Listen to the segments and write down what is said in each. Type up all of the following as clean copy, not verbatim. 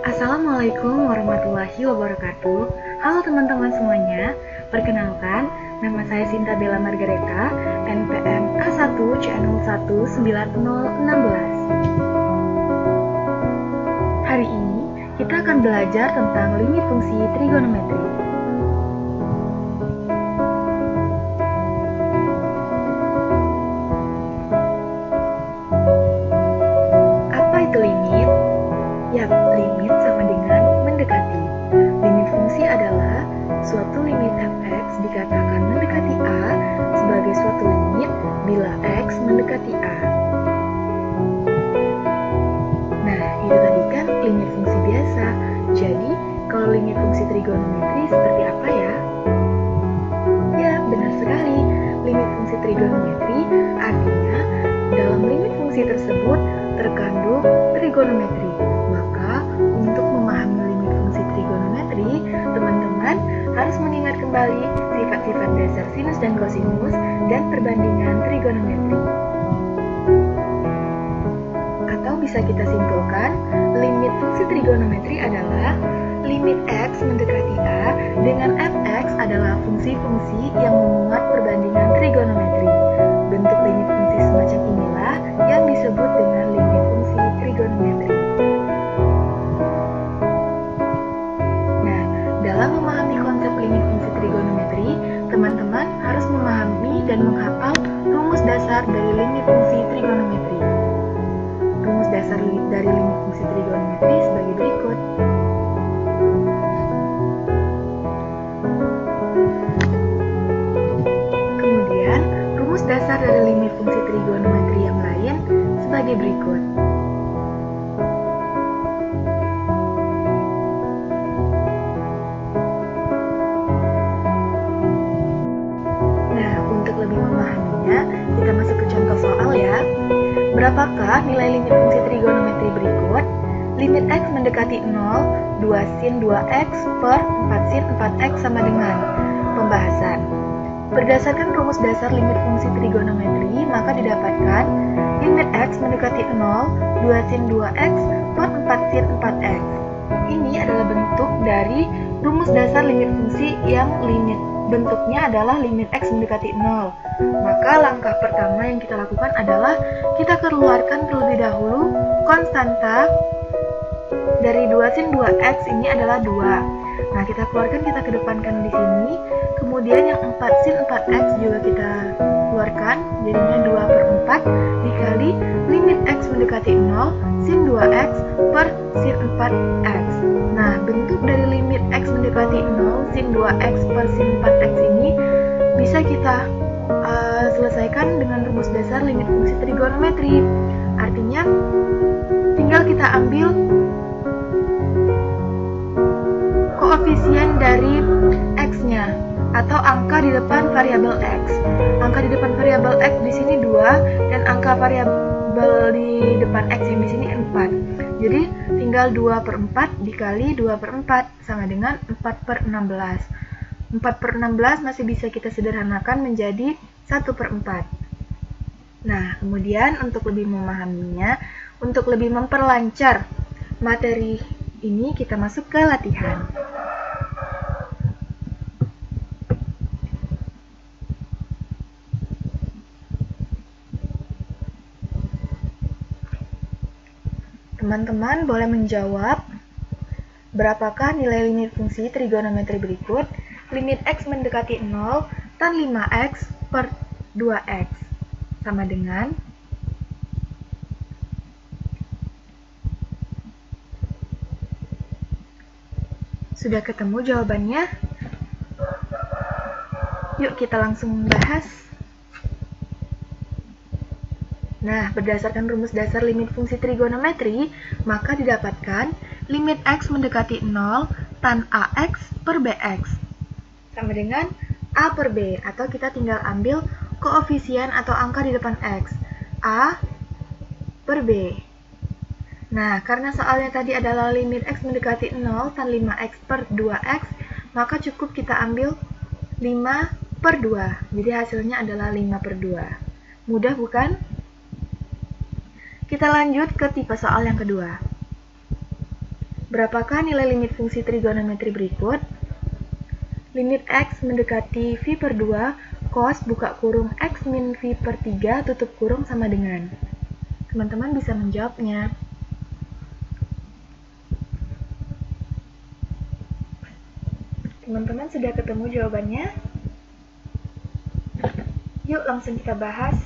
Assalamualaikum warahmatullahi wabarakatuh. Halo teman-teman semuanya. Perkenalkan, nama saya Sinta Bella Margareta, NPM A1 C019016. Hari ini kita akan belajar tentang limit fungsi trigonometri. Apa itu limit? Yap, limit sama dengan mendekati. Limit fungsi adalah suatu limit f(x) dikatakan mendekati a sebagai suatu limit bila x mendekati a. Nah, itu tadi kan limit fungsi biasa. Jadi, kalau limit fungsi trigonometri seperti apa ya? Ya, benar sekali. Limit fungsi trigonometri artinya dalam limit fungsi tersebut terkandung trigonometri. Maka, untuk memahami limit fungsi trigonometri, teman-teman harus mengingat kembali sifat-sifat dasar sinus dan kosinus dan perbandingan trigonometri. Atau bisa kita simpulkan, limit fungsi trigonometri adalah limit x mendekati a dengan f(x) adalah fungsi-fungsi yang memuat perbandingan trigonometri. Bentuk limit fungsi semacam inilah yang disebut dengan limit fungsi trigonometri. Nah, dalam memahami konsep limit fungsi trigonometri, teman-teman harus memahami dan menghafal rumus dasar dari limit fungsi trigonometri. Rumus dasar dari limit fungsi trigonometri sebagai berikut. Kemudian, rumus dasar dari limit fungsi trigonometri yang lain sebagai berikut. Nah, untuk lebih memahaminya, kita masuk ke contoh soal ya. Berapakah nilai limit fungsi trigonometri berikut? Limit x mendekati 0, 2 sin 2x per 4 sin 4x sama dengan. Pembahasan. Berdasarkan rumus dasar limit fungsi trigonometri, maka didapatkan limit x mendekati 0, 2 sin 2x per 4 sin 4x. Ini adalah bentuk dari rumus dasar limit fungsi yang bentuknya adalah limit x mendekati 0. Maka langkah pertama yang kita lakukan adalah kita keluarkan terlebih dahulu konstanta dari 2 sin 2x ini adalah 2. Nah, kita keluarkan, kita kedepankan di sini. Kemudian yang 4 sin 4x juga kita keluarkan, jadinya 2 per 4 dikali limit x mendekati 0 sin 2x per sin 4x. Nah, bentuk dari limit x mendekati 0 sin 2x per sin 4x ini bisa kita selesaikan dengan rumus dasar limit fungsi trigonometri. Artinya, tinggal kita ambil koefisien dari x-nya atau angka di depan variabel x. Angka di depan variabel x di sini 2 dan angka variabel di depan x yang di sini 4. Jadi tinggal 2 per 4 dikali 2 per 4 sama dengan 4 per 16. 4 per 16 masih bisa kita sederhanakan menjadi 1 per 4. Nah, kemudian untuk lebih memahaminya, untuk lebih memperlancar materi ini, kita masuk ke latihan. Teman-teman boleh menjawab, berapakah nilai limit fungsi trigonometri berikut? Limit x mendekati 0 tan 5x per 2x sama dengan. Sudah ketemu jawabannya? Yuk kita langsung bahas. Nah, berdasarkan rumus dasar limit fungsi trigonometri, maka didapatkan limit x mendekati 0 tan ax per bx sama dengan a per b, atau kita tinggal ambil koefisien atau angka di depan x, a per b. Nah, karena soalnya tadi adalah limit x mendekati 0 tan 5x per 2x, maka cukup kita ambil 5 per 2. Jadi hasilnya adalah 5 per 2. Mudah bukan? Kita lanjut ke tipe soal yang kedua. Berapakah nilai limit fungsi trigonometri berikut? Limit X mendekati V per 2, cos buka kurung X min V per 3 tutup kurung sama dengan. Teman-teman bisa menjawabnya. Teman-teman sudah ketemu jawabannya? Yuk langsung kita bahas.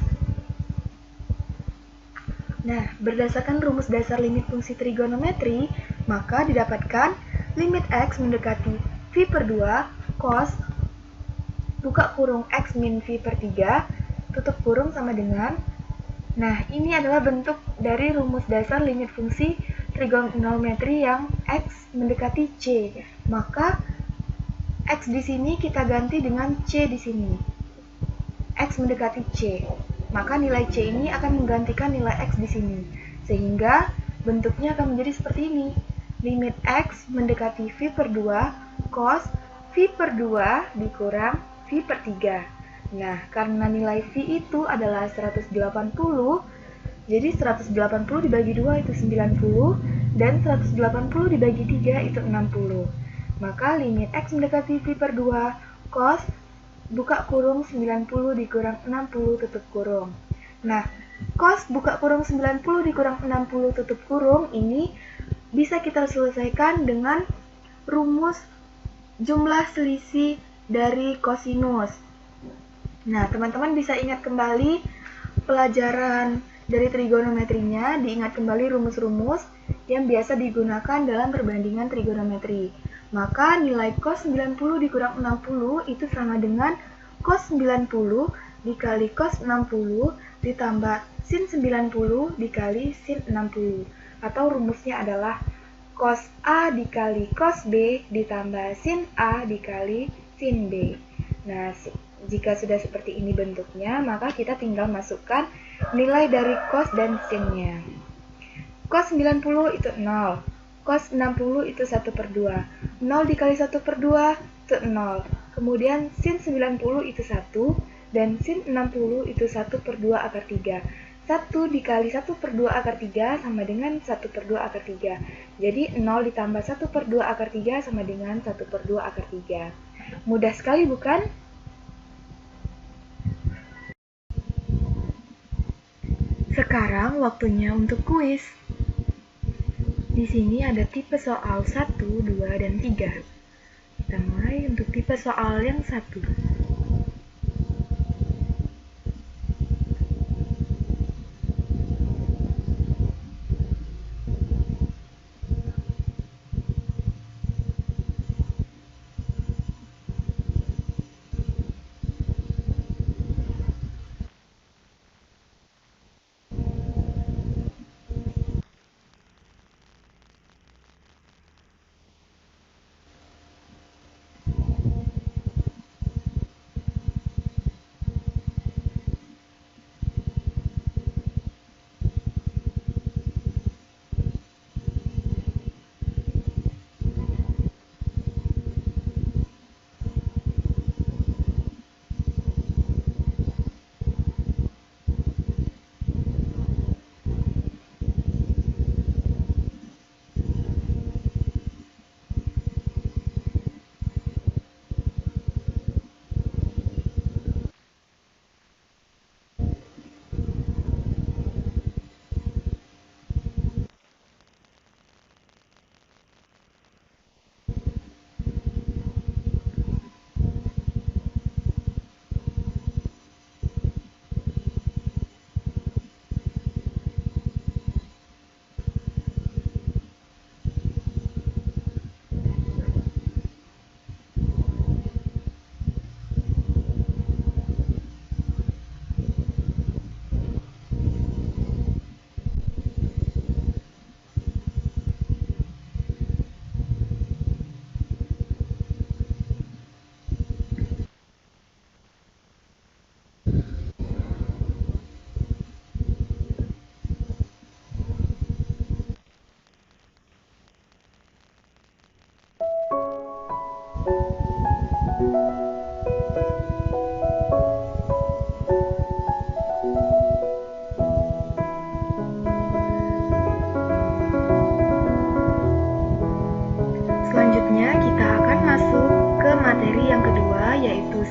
Nah, berdasarkan rumus dasar limit fungsi trigonometri, maka didapatkan limit X mendekati V per 2 cos buka kurung X min V per 3 tutup kurung sama dengan. Nah, ini adalah bentuk dari rumus dasar limit fungsi trigonometri yang X mendekati C. Maka X di sini kita ganti dengan C di sini. X mendekati C. Maka nilai C ini akan menggantikan nilai X di sini. Sehingga bentuknya akan menjadi seperti ini. Limit X mendekati V per 2 cos V per 2 dikurang V per 3. Nah, karena nilai V itu adalah 180, jadi 180 dibagi 2 itu 90, dan 180 dibagi 3 itu 60. Maka limit X mendekati V per 2 cos buka kurung 90 dikurang 60 tutup kurung. Nah, cos buka kurung 90 dikurang 60 tutup kurung ini bisa kita selesaikan dengan rumus jumlah selisih dari kosinus. Nah, teman-teman bisa ingat kembali pelajaran dari trigonometrinya, diingat kembali rumus-rumus yang biasa digunakan dalam perbandingan trigonometri. Maka nilai cos 90 dikurang 60 itu sama dengan cos 90 dikali cos 60 ditambah sin 90 dikali sin 60. Atau rumusnya adalah cos A dikali cos B ditambah sin A dikali sin B. Nah, jika sudah seperti ini bentuknya, maka kita tinggal masukkan nilai dari cos dan sinnya. Cos 90 itu 0. Cos 60 itu 1 per 2. 0 dikali 1 per 2 itu 0. Kemudian sin 90 itu 1. Dan sin 60 itu 1 per 2 akar 3. 1 dikali 1 per 2 akar 3 sama dengan 1 per 2 akar 3. Jadi 0 ditambah 1 per 2 akar 3 sama dengan 1 per 2 akar 3. Mudah sekali bukan? Sekarang waktunya untuk kuis. Di sini ada tipe soal 1, 2, dan 3. Kita mulai untuk tipe soal yang 1.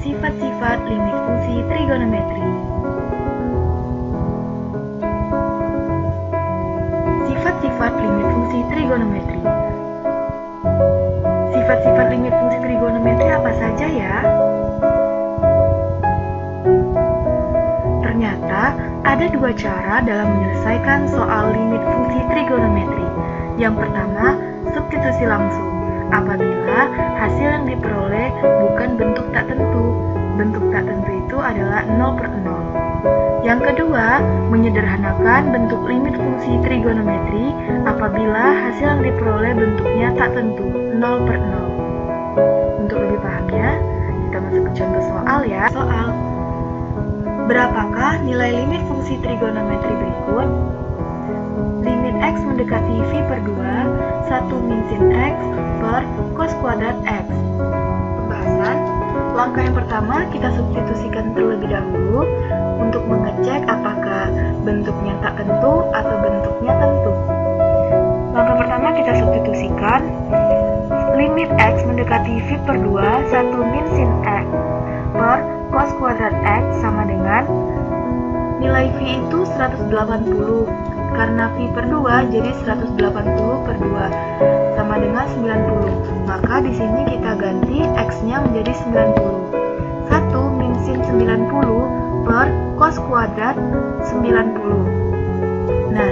sifat-sifat limit fungsi trigonometri. Sifat-sifat limit fungsi trigonometri. Sifat-sifat limit fungsi trigonometri apa saja ya? Ternyata ada dua cara dalam menyelesaikan soal limit fungsi trigonometri. Yang pertama, substitusi langsung. Apabila hasil yang diperoleh bukan bentuk tak tentu. Bentuk tak tentu itu adalah 0/0. Yang kedua, menyederhanakan bentuk limit fungsi trigonometri apabila hasil yang diperoleh bentuknya tak tentu, 0/0. Untuk lebih pahamnya, kita masuk ke contoh soal ya. Soal: berapakah nilai limit fungsi trigonometri berikut? Limit x mendekati v per 2, 1 min sin x per cos kuadrat x. Pembahasan. Langkah yang pertama, kita substitusikan terlebih dahulu untuk mengecek apakah bentuknya tak tentu atau bentuknya tentu. Langkah pertama, kita substitusikan limit x mendekati v per 2, 1 min sin x per cos kuadrat x sama dengan nilai v itu 180. Karena v per 2 jadi 180 per 2 sama dengan 90. Maka di sini kita ganti x-nya menjadi 90. 1 min sin 90 per cos kuadrat 90. Nah,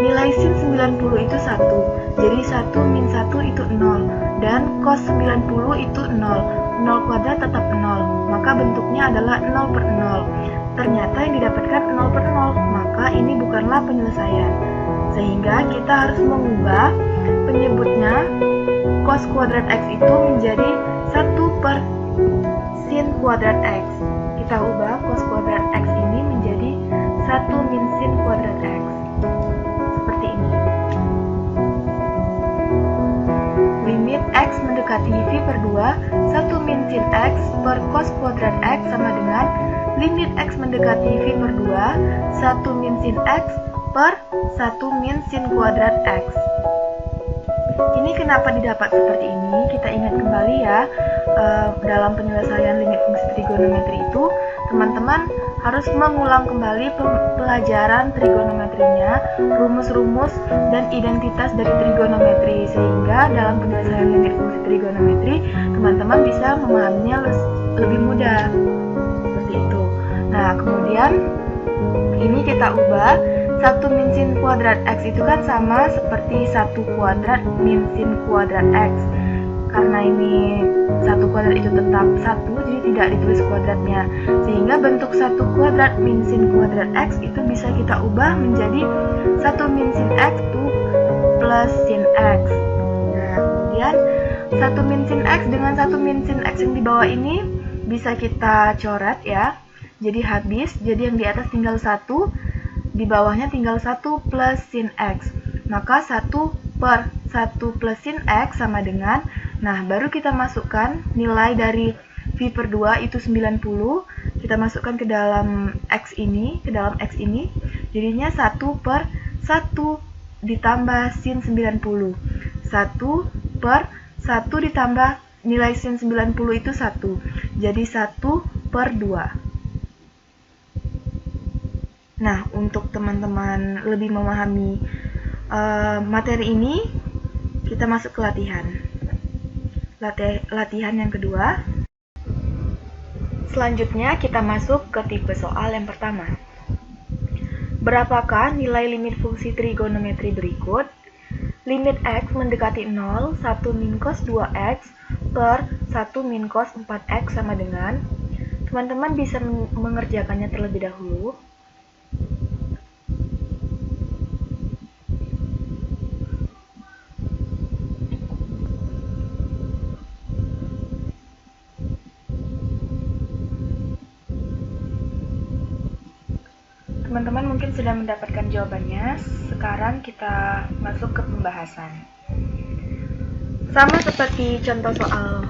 nilai sin 90 itu 1. Jadi 1 min 1 itu 0 dan cos 90 itu 0. 0 kuadrat tetap 0. Maka bentuknya adalah 0/0. Ternyata yang didapatkan 0/0, maka ini bukanlah penyelesaian. Sehingga kita harus mengubah penyebutnya cos kuadrat x itu menjadi 1 per sin kuadrat x. Kita ubah cos kuadrat x ini menjadi 1 min sin kuadrat x. Seperti ini. Limit x mendekati v per 2, 1 min sin x per cos kuadrat x sama dengan limit x mendekati v per 2, 1 min sin x per 1 min sin kuadrat x. Ini kenapa didapat seperti ini? Kita ingat kembali ya, dalam penyelesaian limit fungsi trigonometri itu, teman-teman harus mengulang kembali pelajaran trigonometrinya, rumus-rumus dan identitas dari trigonometri, sehingga dalam penyelesaian limit fungsi trigonometri, teman-teman bisa memahaminya lebih mudah. Seperti itu. Nah, kemudian ini kita ubah 1 min sin kuadrat x itu kan sama seperti 1 kuadrat min sin kuadrat x. Karena ini 1 kuadrat itu tetap 1, jadi tidak ditulis kuadratnya. Sehingga bentuk 1 kuadrat min sin kuadrat x itu bisa kita ubah menjadi 1 min sin x itu plus sin x. Nah, kemudian 1 min sin x dengan 1 min sin x yang di bawah ini bisa kita coret ya. Jadi habis, jadi yang di atas tinggal 1, di bawahnya tinggal 1 plus sin x. Maka 1 per 1 plus sin x sama dengan, nah baru kita masukkan nilai dari v per 2 itu 90, kita masukkan ke dalam x ini, jadinya 1 per 1 ditambah sin 90. 1 per 1 ditambah nilai sin 90 itu 1. Jadi 1 per 2. Nah, untuk teman-teman lebih memahami materi ini, kita masuk ke latihan. Latihan yang kedua. Selanjutnya kita masuk ke tipe soal yang pertama. Berapakah nilai limit fungsi trigonometri berikut? Limit x mendekati 0, 1 min cos 2x per 1 min cos 4x sama dengan, teman-teman bisa mengerjakannya terlebih dahulu. Teman-teman mungkin sudah mendapatkan jawabannya. Sekarang kita masuk ke pembahasan. Sama seperti contoh soal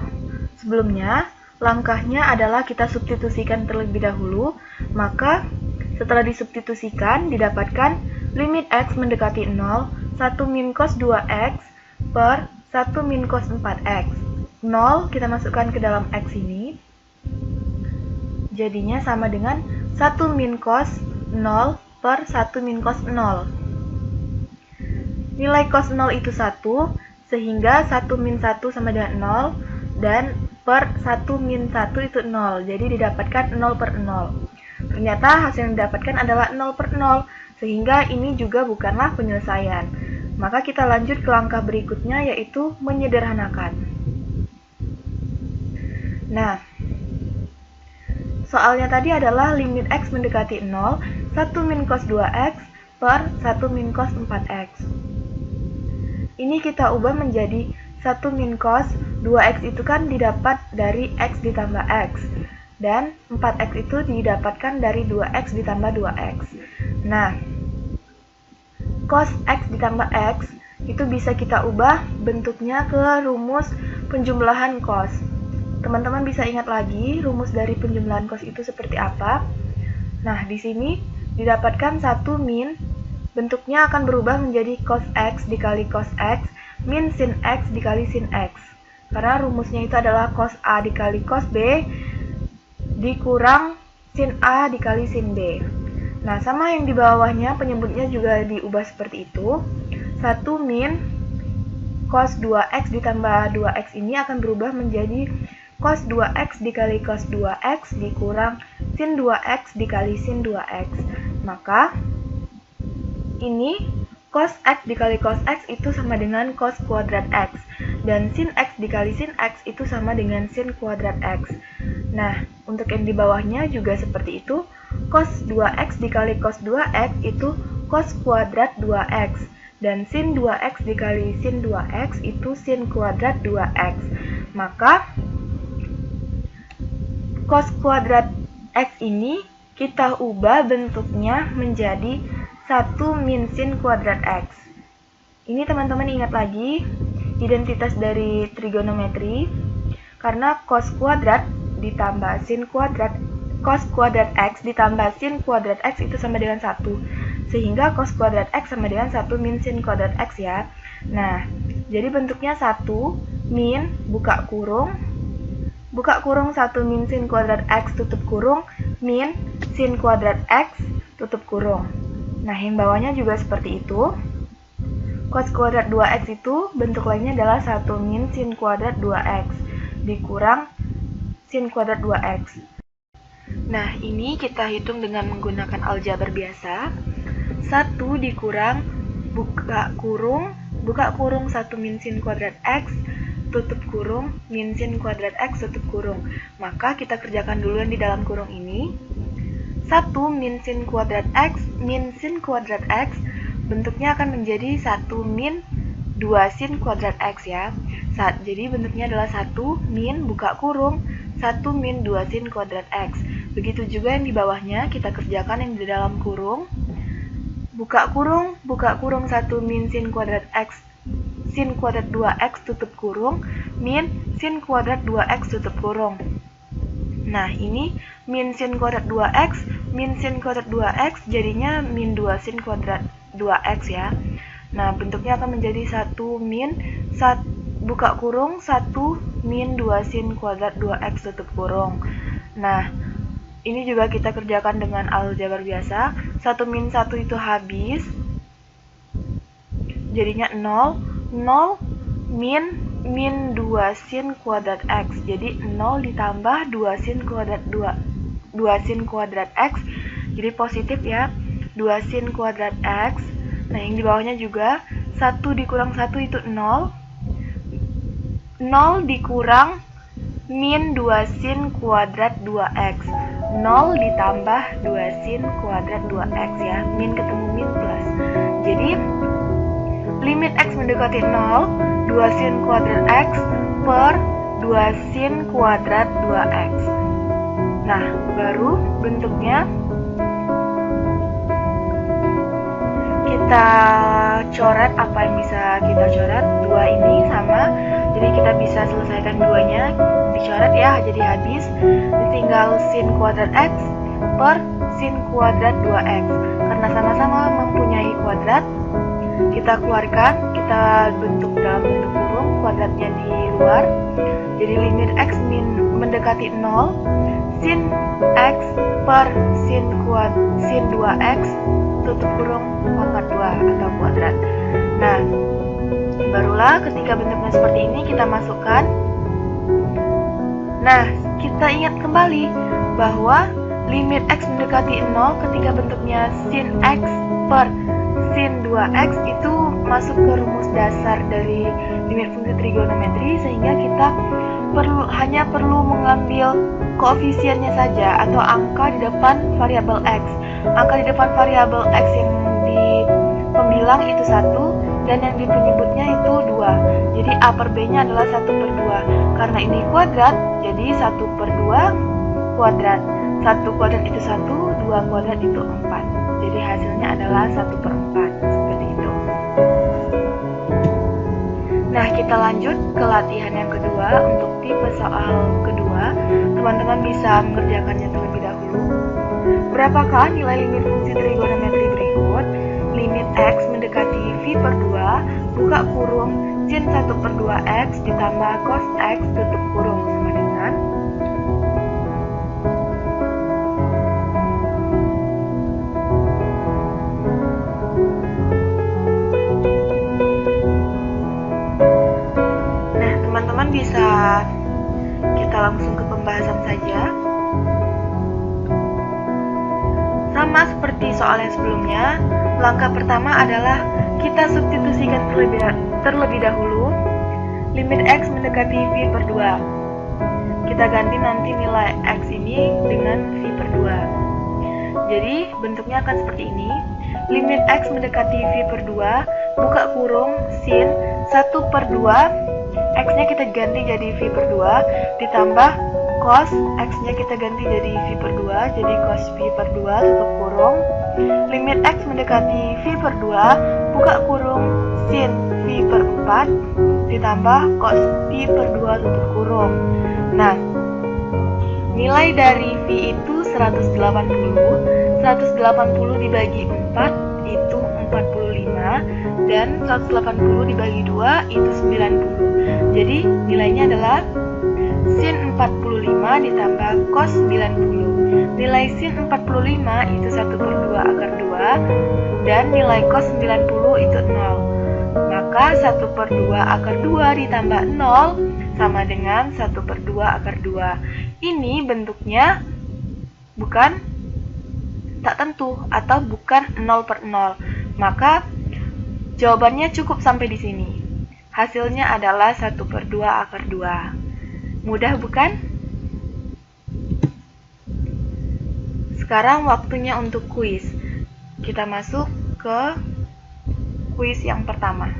sebelumnya, langkahnya adalah kita substitusikan terlebih dahulu. Maka setelah disubstitusikan, didapatkan limit x mendekati 0, 1 min cos 2x per 1 min cos 4x. 0 kita masukkan ke dalam x ini. jadinya sama dengan 1 min cos 0 per 1 min cos 0. Nilai cos 0 itu 1, sehingga 1 min 1 sama dengan 0, dan per 1 min 1 itu 0, jadi didapatkan 0 per 0. Ternyata hasil yang didapatkan adalah 0 per 0, sehingga ini juga bukanlah penyelesaian. Maka kita lanjut ke langkah berikutnya, yaitu menyederhanakan. Nah, soalnya tadi adalah limit X mendekati 0, 1 min cos 2X per 1 min cos 4X. Ini kita ubah menjadi 1 min cos 2X itu kan didapat dari X ditambah X. Dan 4X itu didapatkan dari 2X ditambah 2X. Nah, cos X ditambah X itu bisa kita ubah bentuknya ke rumus penjumlahan cos. Teman-teman bisa ingat lagi rumus dari penjumlahan cos itu seperti apa? Nah, di sini didapatkan 1 min, bentuknya akan berubah menjadi cos X dikali cos X min sin X dikali sin X. Karena rumusnya itu adalah cos A dikali cos B dikurang sin A dikali sin B. Nah, sama yang di bawahnya penyebutnya juga diubah seperti itu. 1 min cos 2X ditambah 2X ini akan berubah menjadi cos 2X dikali cos 2X dikurang sin 2X dikali sin 2X. Maka ini cos X dikali cos X itu sama dengan cos kuadrat X. Dan sin X dikali sin X itu sama dengan sin kuadrat X. Nah, untuk yang di bawahnya juga seperti itu. Cos 2X dikali cos 2X itu cos kuadrat 2X. Dan sin 2X dikali sin 2X itu sin kuadrat 2X. Maka cos kuadrat X ini kita ubah bentuknya menjadi 1 min sin kuadrat X. Ini teman-teman ingat lagi identitas dari trigonometri, karena cos kuadrat ditambah sin kuadrat, cos kuadrat X ditambah sin kuadrat X itu sama dengan 1. Sehingga cos kuadrat X sama dengan 1 min sin kuadrat X ya. Nah, jadi bentuknya 1 min buka kurung 1 min sin kuadrat X tutup kurung min sin kuadrat X tutup kurung. Nah, yang bawahnya juga seperti itu. Cos kuadrat 2X itu bentuk lainnya adalah 1 min sin kuadrat 2X dikurang sin kuadrat 2X. Nah, ini kita hitung dengan menggunakan aljabar biasa. 1 dikurang buka kurung 1 min sin kuadrat X tutup kurung min sin kuadrat X tutup kurung. Maka kita kerjakan dulu yang di dalam kurung ini. 1 min sin kuadrat X min sin kuadrat X bentuknya akan menjadi 1 min 2 sin kuadrat X ya. Jadi bentuknya adalah 1 min buka kurung 1 min 2 sin kuadrat X. Begitu juga yang di bawahnya kita kerjakan yang di dalam kurung. Buka kurung 1 min sin kuadrat X sin kuadrat 2X tutup kurung min sin kuadrat 2X tutup kurung. Nah, ini min sin kuadrat 2X, min sin kuadrat 2X jadinya min 2 sin kuadrat 2X ya. Nah, bentuknya akan menjadi 1 min buka kurung 1 min 2 sin kuadrat 2X tutup kurung. Nah, ini juga kita kerjakan dengan aljabar biasa. 1 min 1 itu habis. Jadinya 0 min 2 sin kuadrat X. Jadi 0 ditambah 2 sin kuadrat 2 sin kuadrat X. Jadi positif ya. 2 sin kuadrat X. Nah, yang di bawahnya juga 1 dikurang 1 itu 0. 0 dikurang min 2 sin kuadrat 2X. 0 ditambah 2 sin kuadrat 2X ya. Min ketemu min plus. Jadi limit X mendekati 0, 2 sin kuadrat X per 2 sin kuadrat 2X. Nah, baru bentuknya kita coret apa yang bisa kita coret. 2 ini sama, jadi kita bisa selesaikan duanya. Dicoret ya, jadi habis. Ditinggal sin kuadrat X per sin kuadrat 2X. Karena sama-sama mempunyai kuadrat, Kita keluarkan, kita bentuk dalam bentuk kurung, kuadratnya di luar. Jadi limit X mendekati 0, sin X per sin 2X tutup kurung pangkat 2 atau kuadrat. Nah, barulah ketika bentuknya seperti ini kita masukkan. Nah, kita ingat kembali bahwa limit X mendekati 0 ketika bentuknya sin X per sin 2X itu masuk ke rumus dasar dari limit fungsi trigonometri, sehingga kita hanya perlu mengambil koefisiennya saja atau angka di depan variabel X. Angka di depan variabel X yang di pembilang itu 1 dan yang di penyebutnya itu 2. Jadi A per B nya adalah 1 per 2. Karena ini kuadrat, jadi 1 per 2 kuadrat. 1 kuadrat itu 1, 2 kuadrat itu 4. Jadi hasilnya adalah 1 per 4. Seperti itu. Nah, kita lanjut ke latihan yang kedua. Untuk tipe soal kedua, teman-teman bisa mengerjakannya terlebih dahulu. Berapakah nilai limit fungsi trigonometri berikut? Limit X mendekati V per 2, buka kurung, sin 1 per 2X ditambah cos X tutup kurung sama dengan bisa kita langsung ke pembahasan saja. Sama seperti soal yang sebelumnya, langkah pertama adalah kita substitusikan terlebih dahulu limit X mendekati V per 2. Kita ganti nanti nilai X ini dengan V per 2. Jadi bentuknya akan seperti ini. Limit X mendekati V per 2, buka kurung, sin 1 per 2, X-nya kita ganti jadi V per 2, ditambah cos X-nya kita ganti jadi V per 2, jadi cos V per 2 tutup kurung. Limit X mendekati V per 2, buka kurung, sin V per 4, ditambah cos V per 2 tutup kurung. Nah, nilai dari V itu 180 dibagi 4 itu 45, dan 180 dibagi 2 itu 90. Jadi nilainya adalah sin 45 ditambah cos 90. Nilai sin 45 itu 1 per 2 akar 2, dan nilai cos 90 itu 0. Maka 1 per 2 akar 2 ditambah 0 sama dengan 1 per 2 akar 2. Ini bentuknya bukan tak tentu atau bukan 0 per 0. Maka jawabannya cukup sampai di sini. Hasilnya adalah 1 per 2 akar 2. Mudah bukan? Sekarang waktunya untuk kuis. Kita masuk ke kuis yang pertama.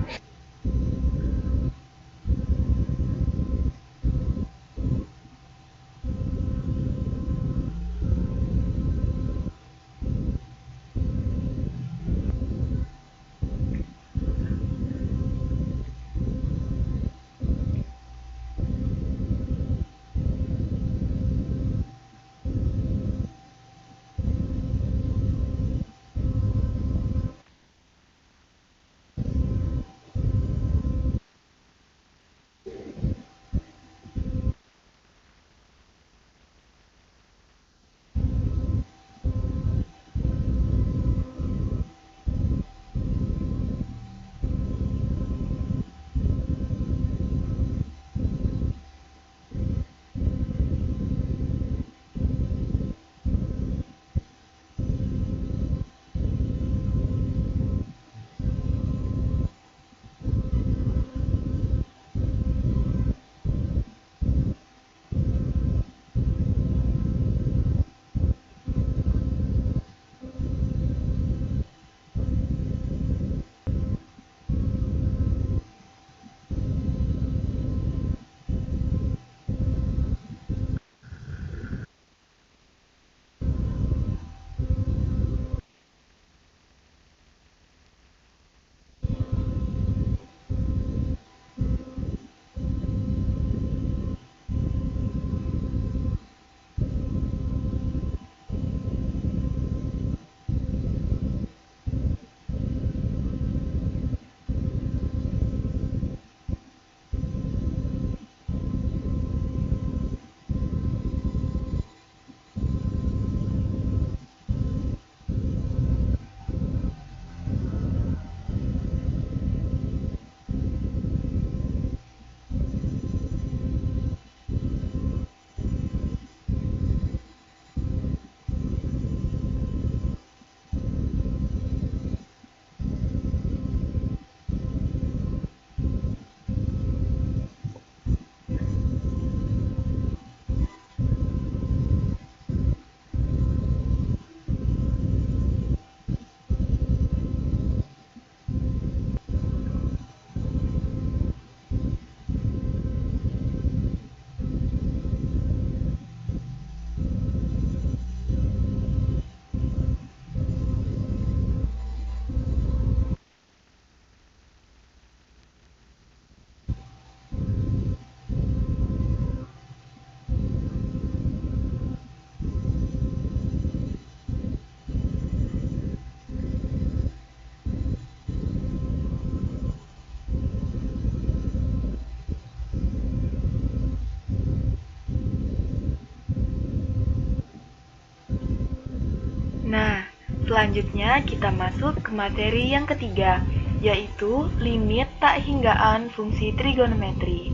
Selanjutnya kita masuk ke materi yang ketiga, yaitu limit tak hinggaan fungsi trigonometri.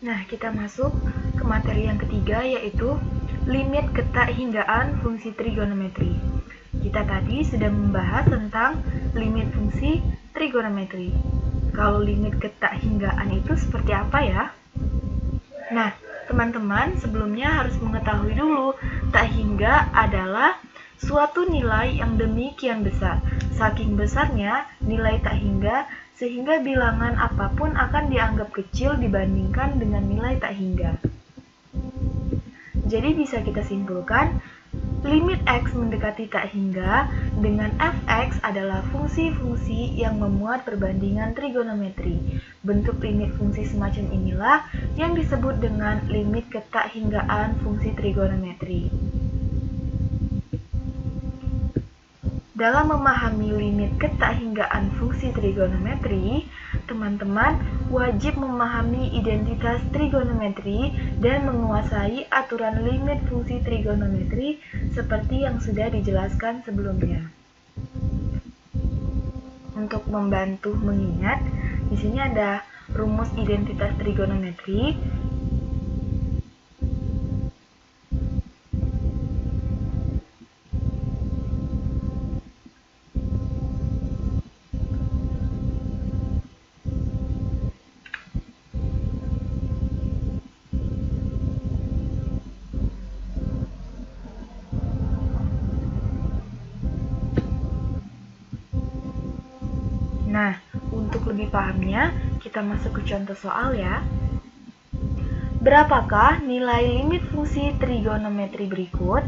Nah, kita masuk ke materi yang ketiga, yaitu limit ketak hinggaan fungsi trigonometri. Kita tadi sudah membahas tentang limit fungsi trigonometri. Kalau limit ketak hinggaan itu seperti apa ya? Nah, teman-teman sebelumnya harus mengetahui dulu, tak hingga adalah suatu nilai yang demikian besar. Saking besarnya nilai tak hingga, sehingga bilangan apapun akan dianggap kecil dibandingkan dengan nilai tak hingga. Jadi bisa kita simpulkan, limit X mendekati tak hingga dengan fx adalah fungsi-fungsi yang memuat perbandingan trigonometri. Bentuk limit fungsi semacam inilah yang disebut dengan limit ketak hinggaan fungsi trigonometri. Dalam memahami limit ketak hinggaan fungsi trigonometri, teman-teman wajib memahami identitas trigonometri dan menguasai aturan limit fungsi trigonometri seperti yang sudah dijelaskan sebelumnya. Untuk membantu mengingat, di sini ada rumus identitas trigonometri. Nah, untuk lebih pahamnya, kita masuk ke contoh soal ya. Berapakah nilai limit fungsi trigonometri berikut?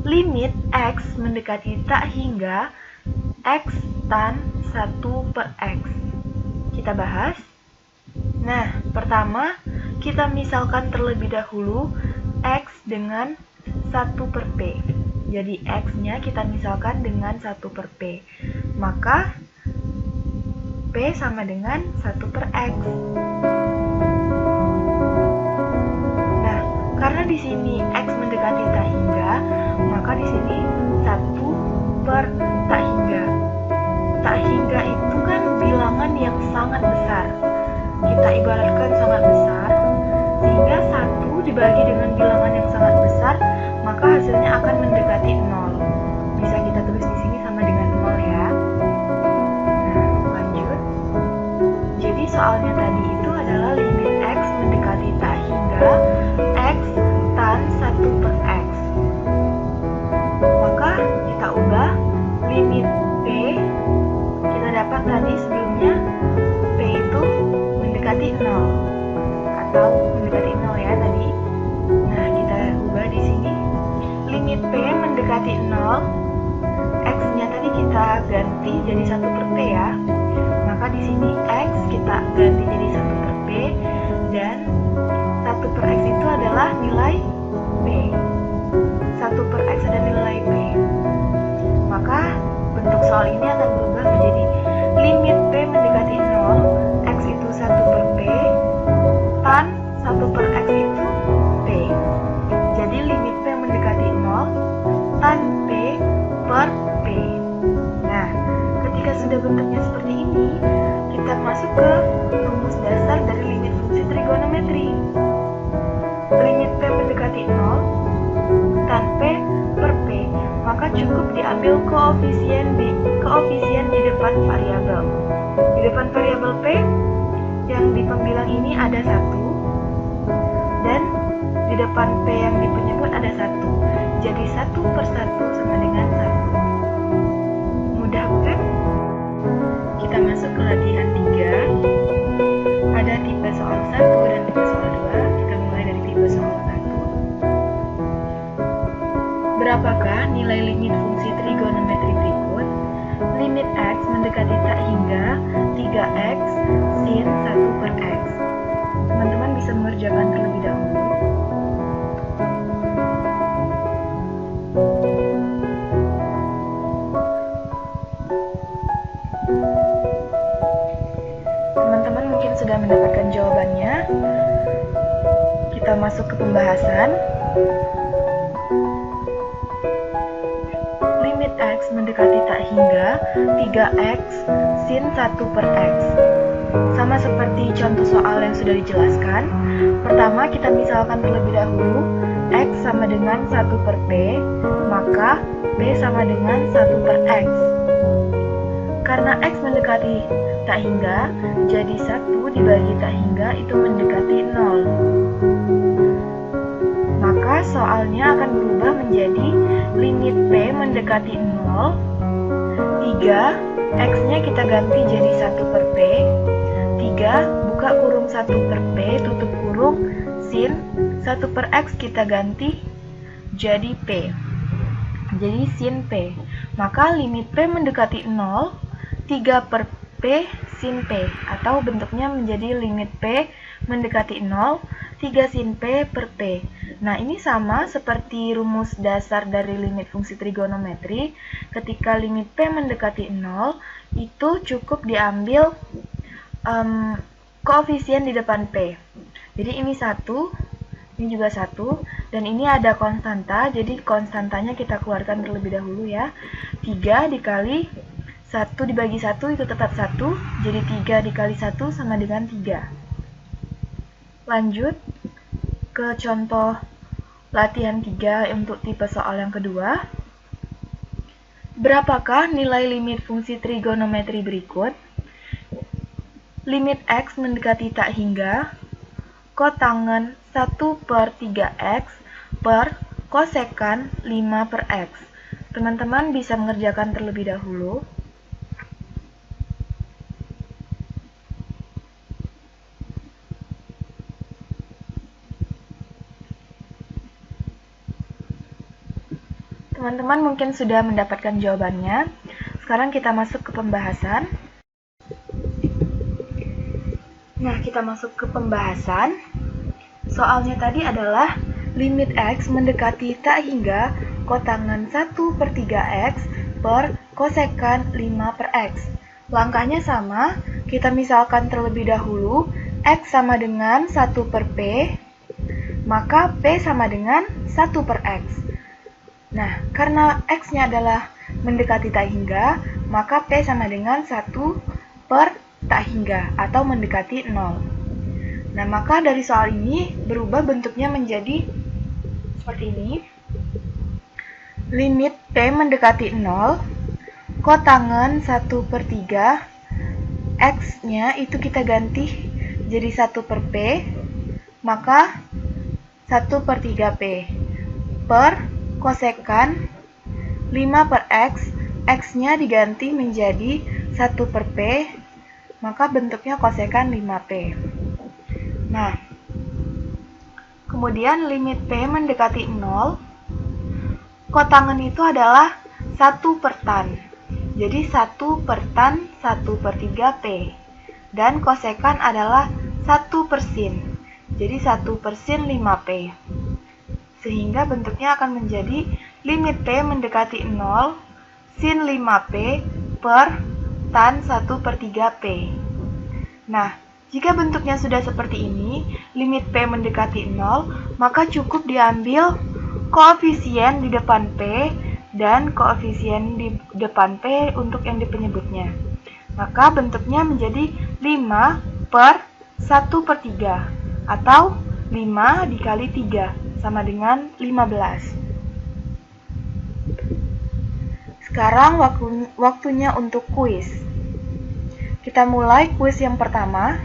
Limit X mendekati tak hingga X tan 1 per X. Kita bahas. Nah, pertama, kita misalkan terlebih dahulu X dengan 1 per P. Jadi X-nya kita misalkan dengan 1 per P. Maka P sama dengan 1 per X. Nah, karena di sini X mendekati tak hingga, maka di sini 1 per tak hingga. Tak hingga itu kan bilangan yang sangat besar. Kita ibaratkan sangat besar, sehingga 1 dibagi dengan bilangan yang sangat besar, maka hasilnya akan mendekati 0. Bisa kita tulis di sini sama dengan 0 ya. Nah, lanjut. Jadi soalnya tadi itu adalah limit X mendekati tak hingga X tan 1 per X. Maka kita ubah limit P. Kita dapat tadi sebelumnya P itu mendekati 0 atau mendekati 0 ya tadi. Nah, kita ubah di sini. Limit P mendekati 0, X-nya tadi kita ganti jadi 1 per P ya. Maka di sini X kita ganti jadi 1 per P, dan 1 per X itu adalah nilai P. 1 per X adalah nilai P. Maka bentuk soal ini akan berubah menjadi limit P mendekati 0, X itu 1 per P, tan 1 per X itu P. Jadi limit P mendekati 0, tan P per P. Nah, ketika sudah bentuknya seperti ini, kita masuk ke rumus dasar dari limit fungsi trigonometri. Limit P mendekati 0, tan P per P, maka cukup diambil koefisien di depan variabel. Di depan variabel P, yang di pembilang ini ada 1, dan di depan P yang di penyebut ada 1. Jadi 1 per 1 sama dengan 1. Mudah bukan? Kita masuk ke latihan 3. Ada tipe soal 1 dan tipe soal 2. Kita mulai dari tipe soal 1. Berapakah nilai limit fungsi trigonometri berikut? Limit X mendekati tak hingga 3X sin 1 per X. Teman-teman bisa mengerjakan terlebih dahulu. Teman-teman mungkin sudah mendapatkan jawabannya. Kita masuk ke pembahasan. Limit X mendekati tak hingga 3X sin 1 per X. Sama seperti contoh soal yang sudah dijelaskan, pertama kita misalkan terlebih dahulu X sama dengan 1 per P, maka P sama dengan 1 per X. Karena X mendekati tak hingga, jadi 1 dibagi tak hingga itu mendekati 0. Maka soalnya akan berubah menjadi limit P mendekati 0, 3, X-nya kita ganti jadi 1 per P, 3, buka kurung 1 per P, tutup kurung, sin 1 per X kita ganti jadi P. Jadi sin P. Maka limit P mendekati 0, 3 per P sin P. Atau bentuknya menjadi limit P mendekati 0, 3 sin P per P. Nah, ini sama seperti rumus dasar dari limit fungsi trigonometri. Ketika limit P mendekati 0, itu cukup diambil koefisien di depan P. Jadi ini 1, ini juga 1, dan ini ada konstanta, jadi konstantanya kita keluarkan terlebih dahulu ya. 3 dikali 1 dibagi 1 itu tetap 1, jadi 3 dikali 1 sama dengan 3. Lanjut ke contoh latihan 3 untuk tipe soal yang kedua. Berapakah nilai limit fungsi trigonometri berikut? Limit X mendekati tak hingga, kotangen 1 per 3X per kosekan 5 per X. Teman-teman bisa mengerjakan terlebih dahulu. Teman-teman mungkin sudah mendapatkan jawabannya. Sekarang kita masuk ke pembahasan. Nah, kita masuk ke pembahasan. Soalnya tadi adalah limit X mendekati tak hingga kotangan 1 per 3X per kosekan 5 per X. Langkahnya sama, kita misalkan terlebih dahulu X sama dengan 1 per P, maka P sama dengan 1 per X. Nah, karena X-nya adalah mendekati tak hingga, maka P sama dengan 1 per tak hingga atau mendekati 0. Nah, maka dari soal ini berubah bentuknya menjadi seperti ini. Limit P mendekati 0, kotangen 1 per 3, X-nya itu kita ganti jadi 1 per P, maka 1 per 3P per kosekan 5 per X, X-nya diganti menjadi 1 per P, maka bentuknya kosekan 5P. Nah, kemudian limit P mendekati 0, kotangen itu adalah 1 per tan. Jadi 1 per tan 1 per 3P. Dan kosekan adalah 1 per sin. Jadi 1 per sin 5P. Sehingga bentuknya akan menjadi limit P mendekati 0, sin 5P per tan 1 per 3P. Nah, jika bentuknya sudah seperti ini, limit P mendekati 0, maka cukup diambil koefisien di depan P dan koefisien di depan P untuk yang di penyebutnya. Maka bentuknya menjadi 5 per 1 per 3, atau 5 dikali 3, sama dengan 15. Sekarang waktunya untuk kuis. Kita mulai kuis yang pertama.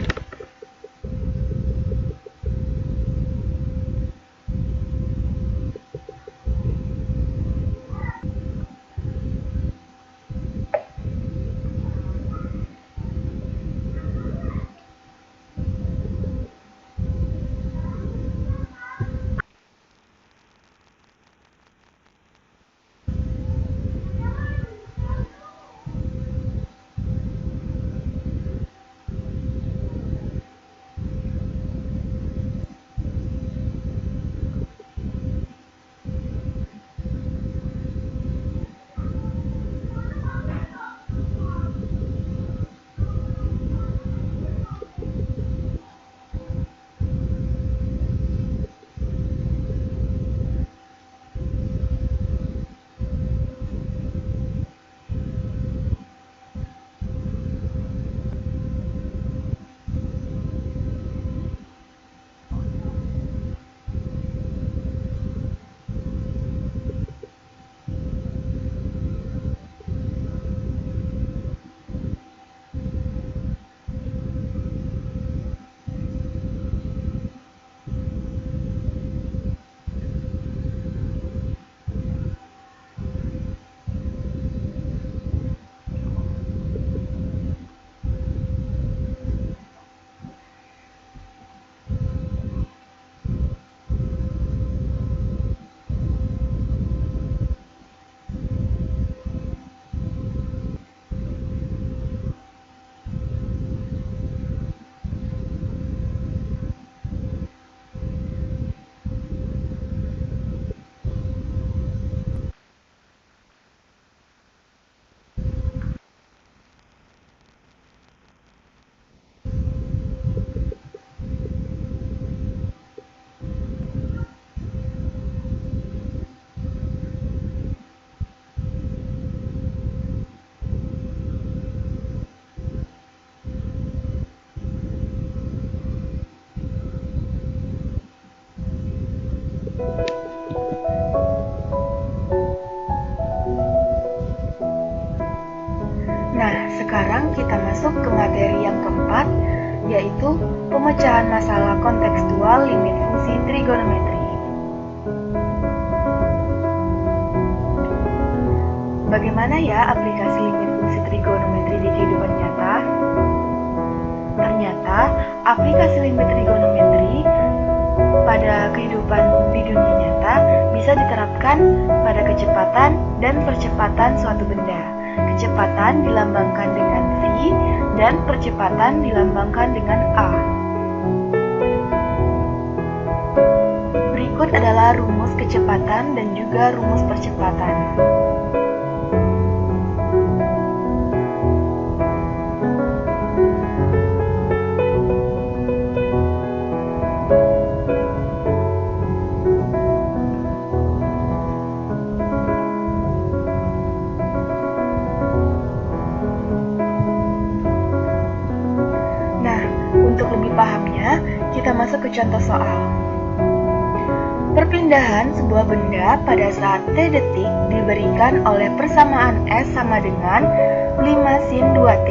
sekarang kita masuk ke materi yang keempat, yaitu pemecahan masalah kontekstual limit fungsi trigonometri. Bagaimana ya aplikasi limit fungsi trigonometri di kehidupan nyata? Ternyata, aplikasi limit trigonometri pada kehidupan di dunia nyata bisa diterapkan pada kecepatan dan percepatan suatu benda. Kecepatan dilambangkan dengan V dan percepatan dilambangkan dengan A. Berikut adalah rumus kecepatan dan juga rumus percepatan. Untuk lebih pahamnya, kita masuk ke contoh soal. Perpindahan sebuah benda pada saat T detik diberikan oleh persamaan S sama dengan 5 sin 2T,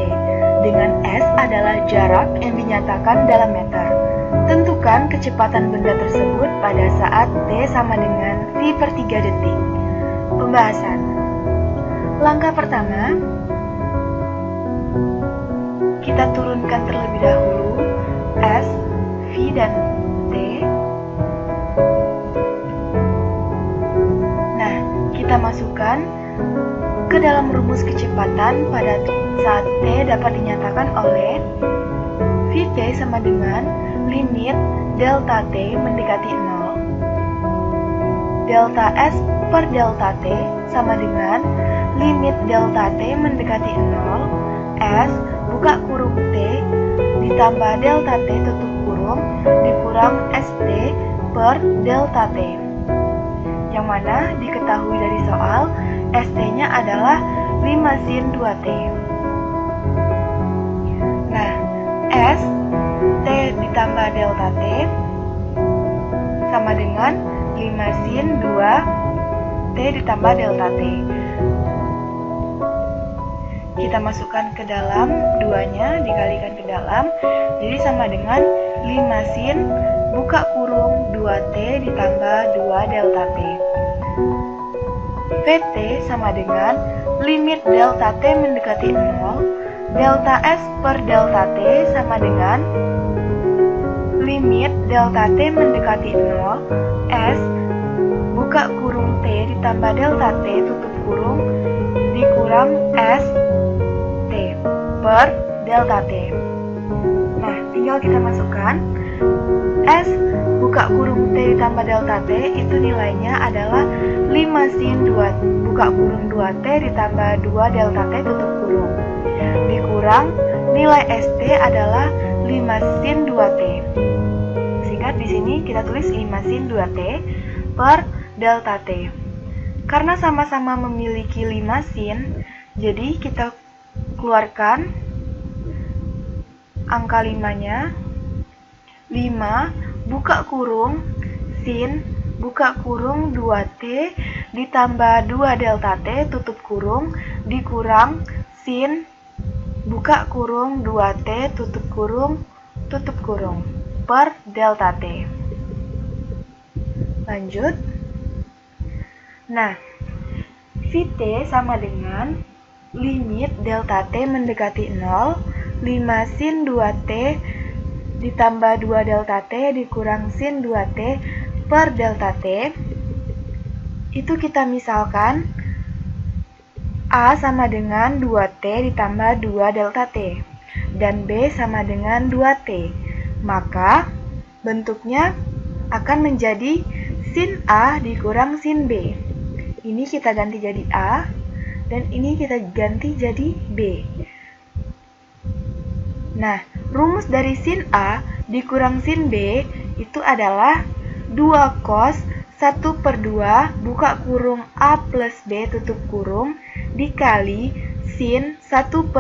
dengan S adalah jarak yang dinyatakan dalam meter. Tentukan kecepatan benda tersebut pada saat T sama dengan V/3 detik. Pembahasan. Langkah pertama, kita turunkan terlebih dahulu S, V, dan T. Nah, kita masukkan ke dalam rumus kecepatan pada saat T dapat dinyatakan oleh Vt sama dengan limit delta T mendekati 0. Delta S per delta T sama dengan limit delta T mendekati 0, S buka kurung T ditambah delta T tutup kurung dikurang ST per delta T, yang mana diketahui dari soal ST-nya adalah 5 sin 2T. Nah, S T ditambah delta T sama dengan 5 sin 2T ditambah delta T. Kita masukkan ke dalam, duanya dikalikan ke dalam, jadi sama dengan 5 sin buka kurung 2T ditambah 2 delta T. Vt sama dengan limit delta T mendekati 0, delta S per delta T sama dengan limit delta T mendekati 0, S buka kurung T ditambah delta T tutup kurung dikurang S per delta T. Nah, tinggal kita masukkan S buka kurung T ditambah delta T, itu nilainya adalah 5 sin 2 buka kurung 2T ditambah 2 delta T tutup kurung dikurang nilai ST adalah 5 sin 2T. Sehingga di sini kita tulis 5 sin 2T per delta T. Karena sama-sama memiliki 5 sin, jadi kita keluarkan angka 5-nya. 5 buka kurung sin buka kurung 2T ditambah 2 delta T tutup kurung dikurang sin buka kurung 2T tutup kurung per delta T. Lanjut. Nah, Vt sama dengan limit delta T mendekati 0, 5 sin 2T ditambah 2 delta T dikurang sin 2T per delta T. Itu kita misalkan A sama dengan 2T ditambah 2 delta T dan B sama dengan 2T. Maka bentuknya akan menjadi sin A dikurang sin B. Ini kita ganti jadi A, dan ini kita ganti jadi B. Nah, rumus dari sin A dikurang sin B itu adalah 2 cos 1/2 buka kurung A plus B tutup kurung dikali sin 1/2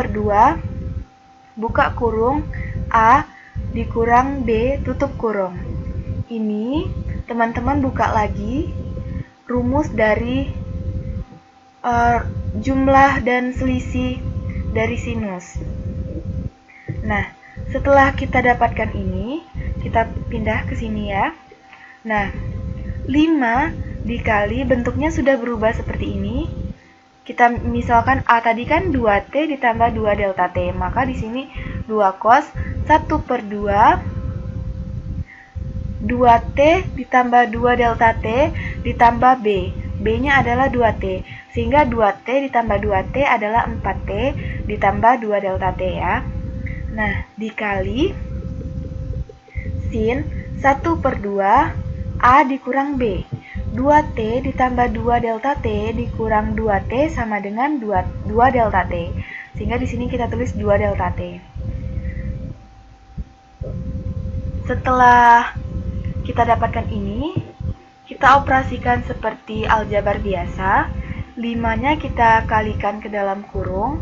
buka kurung A dikurang B tutup kurung. Ini teman-teman buka lagi rumus dari jumlah dan selisih dari sinus. Nah, setelah kita dapatkan ini, kita pindah ke sini ya. Nah, 5 dikali bentuknya sudah berubah seperti ini. Kita misalkan A tadi kan 2T ditambah 2 delta T. Maka di sini 2 cos 1/2 2T ditambah 2 delta T ditambah B. B-nya adalah 2T. Sehingga 2T ditambah 2T adalah 4T ditambah 2 delta T ya. Nah, dikali sin 1/2 A dikurang B. 2T ditambah 2 delta T dikurang 2T sama dengan 2 delta T. Sehingga di sini kita tulis 2 delta T. Setelah kita dapatkan ini, kita operasikan seperti aljabar biasa. 5-nya kita kalikan ke dalam kurung.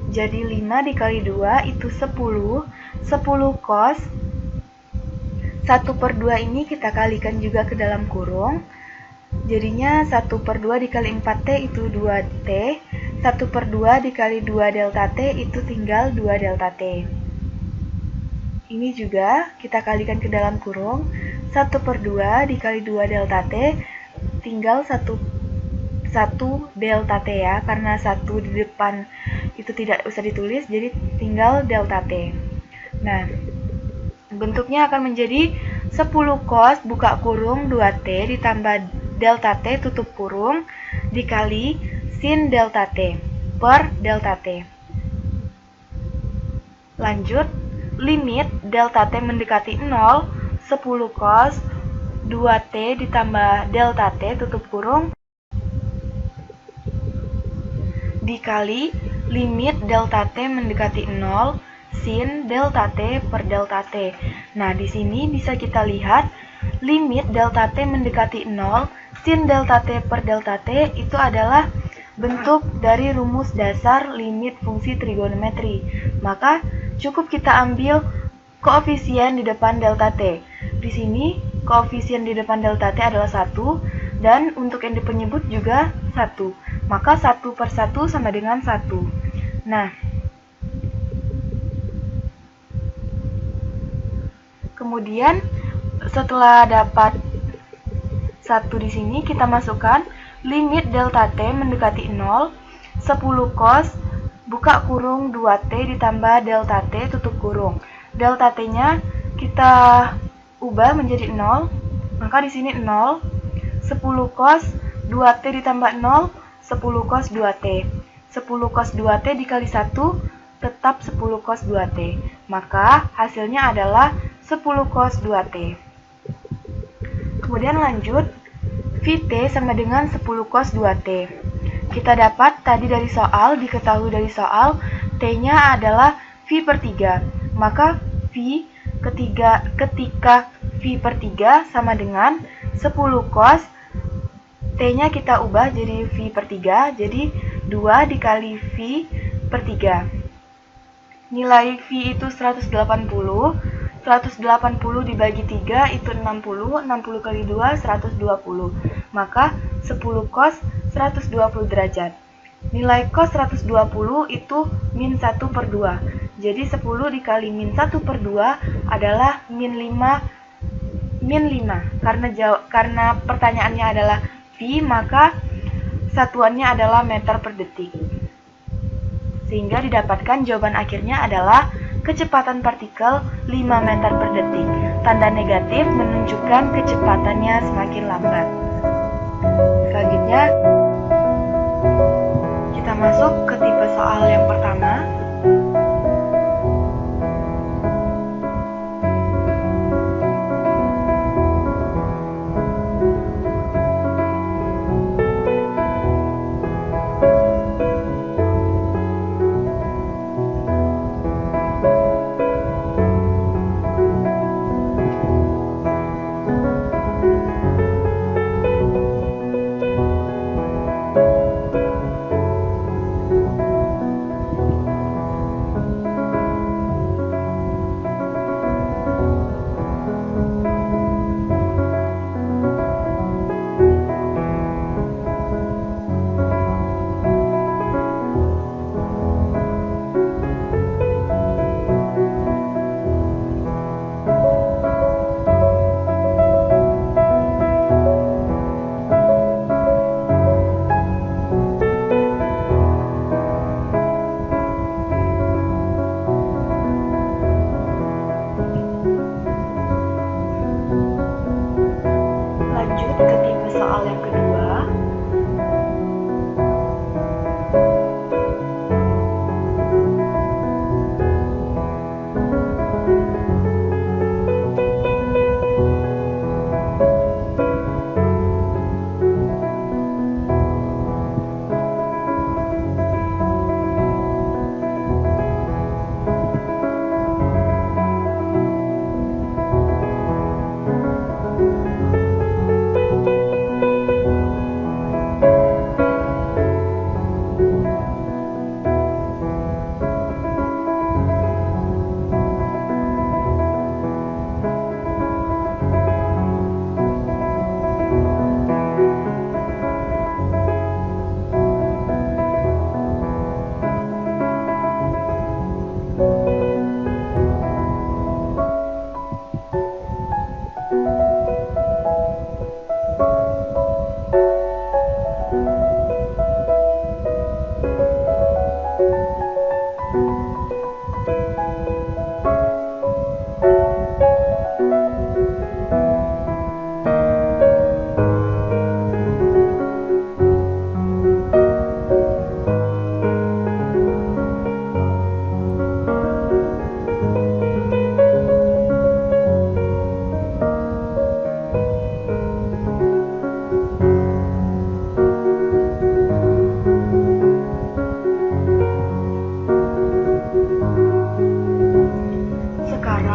Jadi 5 dikali 2 itu 10. 10 cos 1/2 ini kita kalikan juga ke dalam kurung. Jadinya 1/2 dikali 4T itu 2T. 1/2 dikali 2 delta T itu tinggal 2 delta T. Ini juga kita kalikan ke dalam kurung. 1/2 dikali 2 delta T tinggal 1 delta T ya. Karena 1 di depan itu tidak usah ditulis, jadi tinggal delta T. Nah, bentuknya akan menjadi 10 cos buka kurung 2T ditambah delta T tutup kurung dikali sin delta T per delta T. Lanjut, limit delta T mendekati 0, 10 cos 2T ditambah delta T tutup kurung dikali limit delta T mendekati 0 sin delta T per delta T. Nah, di sini bisa kita lihat limit delta T mendekati 0 sin delta T per delta T itu adalah bentuk dari rumus dasar limit fungsi trigonometri. Maka cukup kita ambil koefisien di depan delta T. Di sini koefisien di depan delta T adalah 1 dan untuk yang di penyebut juga 1. Maka 1/1 sama dengan 1. Nah, kemudian setelah dapat 1 di sini, kita masukkan limit delta T mendekati 0, 10 cos buka kurung 2T ditambah delta T tutup kurung. Delta T-nya kita ubah menjadi 0, maka di sini 0, 10 cos 2T ditambah 0, 10 cos 2T. 10 cos 2T dikali 1 tetap 10 cos 2T. Maka hasilnya adalah 10 cos 2T. Kemudian lanjut, Vt sama dengan 10 cos 2T. Kita dapat tadi dari soal, diketahui dari soal, T-nya adalah V/3. Maka V ketika V/3 sama dengan 10 cos, T-nya kita ubah jadi V/3, jadi 2 dikali V/3. Nilai V itu 180. 180 dibagi 3 itu 60. 60 kali 2, 120. Maka 10 cos 120 derajat. Nilai cos 120 itu min 1/2. Jadi 10 dikali min 1/2 adalah min 5. Karena pertanyaannya adalah V, maka satuannya adalah meter per detik. Sehingga didapatkan jawaban akhirnya adalah kecepatan partikel 5 meter per detik. Tanda negatif menunjukkan kecepatannya semakin lambat. Selanjutnya, kita masuk ke tipe soal yang pertama.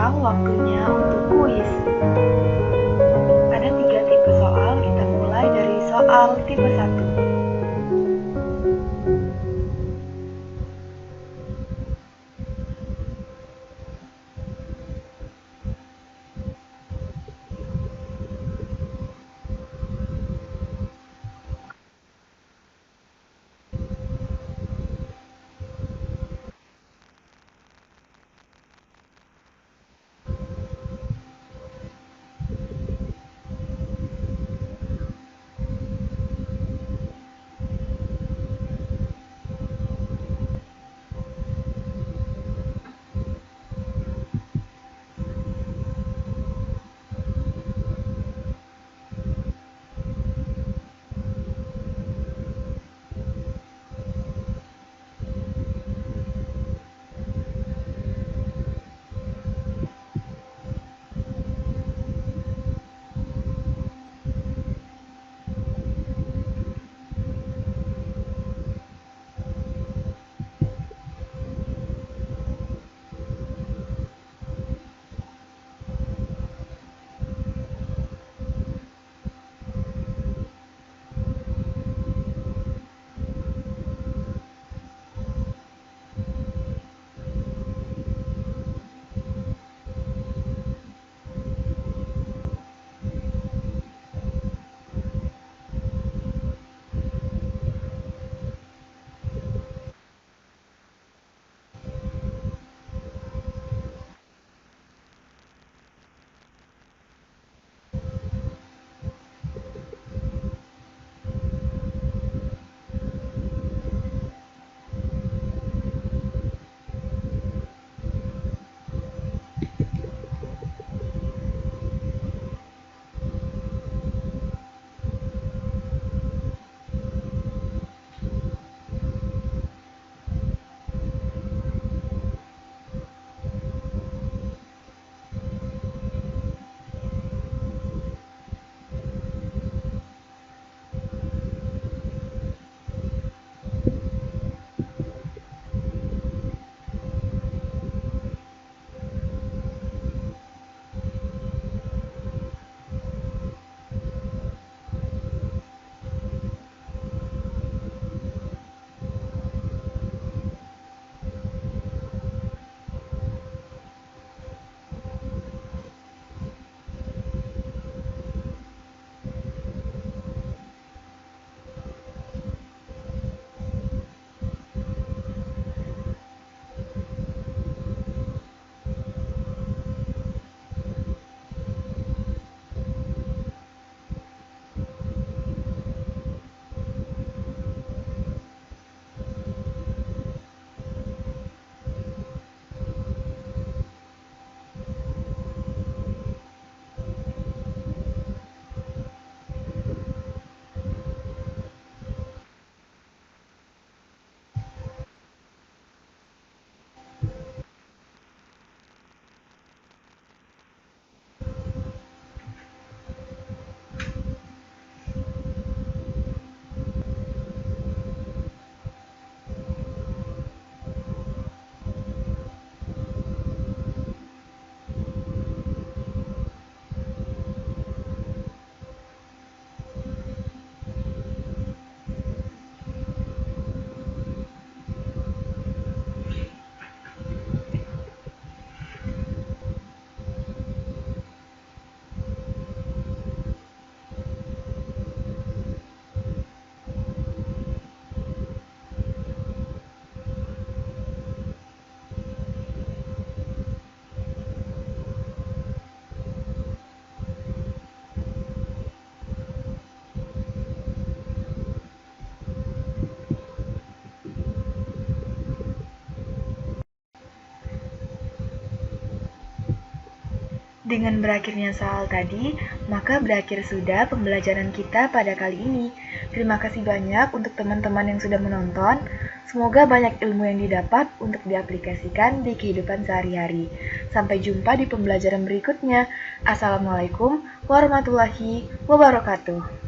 sekarang waktunya untuk kuis. Ada 3 tipe soal, kita mulai dari soal tipe 1. Dengan berakhirnya soal tadi, maka berakhir sudah pembelajaran kita pada kali ini. Terima kasih banyak untuk teman-teman yang sudah menonton. Semoga banyak ilmu yang didapat untuk diaplikasikan di kehidupan sehari-hari. Sampai jumpa di pembelajaran berikutnya. Assalamualaikum warahmatullahi wabarakatuh.